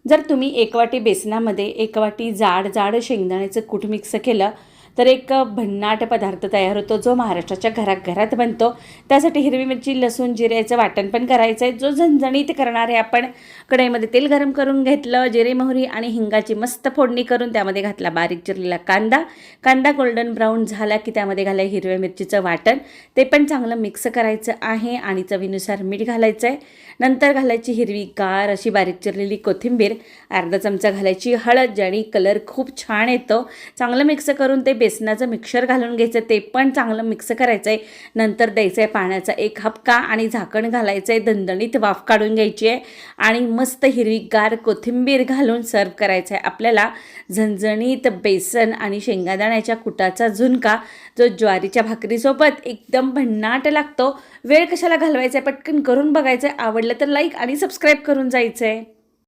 जर तुम्ही एक वाटी बेसनामध्ये एक वाटी जाड शेंगदाण्याचं कूट मिक्स केलं तर एक भन्नाट पदार्थ तयार होतो, जो महाराष्ट्राच्या घराघरात बनतो। त्यासाठी हिरवी मिरची, लसूण, जिऱ्याचं वाटण पण करायचं आहे, जो झणझणीत करणार आहे। आपण कढईमध्ये तेल गरम करून घेतलं, जिरे, मोहरी आणि हिंगाची मस्त फोडणी करून त्यामध्ये घातला बारीक चिरलेला कांदा गोल्डन ब्राऊन झाला की त्यामध्ये घालाय हिरव्या मिरचीचं वाटण, ते पण चांगलं मिक्स करायचं आहे आणि चवीनुसार मीठ घालायचं आहे। नंतर घालायची हिरवीगार अशी बारीक चिरलेली कोथिंबीर, अर्धा चमचा घालायची हळद, ज्याने कलर खूप छान येतो। चांगलं मिक्स करून ते बेसनाचं मिक्सर घालून घ्यायचं, ते पण चांगलं मिक्स करायचं आहे। नंतर द्यायचं आहे पाण्याचा एक हबका आणि झाकण घालायचं आहे, दणदणीत वाफ काढून घ्यायची आहे आणि मस्त हिरवीगार कोथिंबीर घालून सर्व करायचं आहे। आपल्याला झणझणीत बेसन आणि शेंगादाण्याच्या कुटाचा झुणका, जो ज्वारीच्या भाकरीसोबत एकदम भन्नाट लागतो। वेळ कशाला घालवायचा आहे, पटकन करून बघायचं आहे। आवडलं तर लाईक आणि सबस्क्राईब करून जायचं आहे।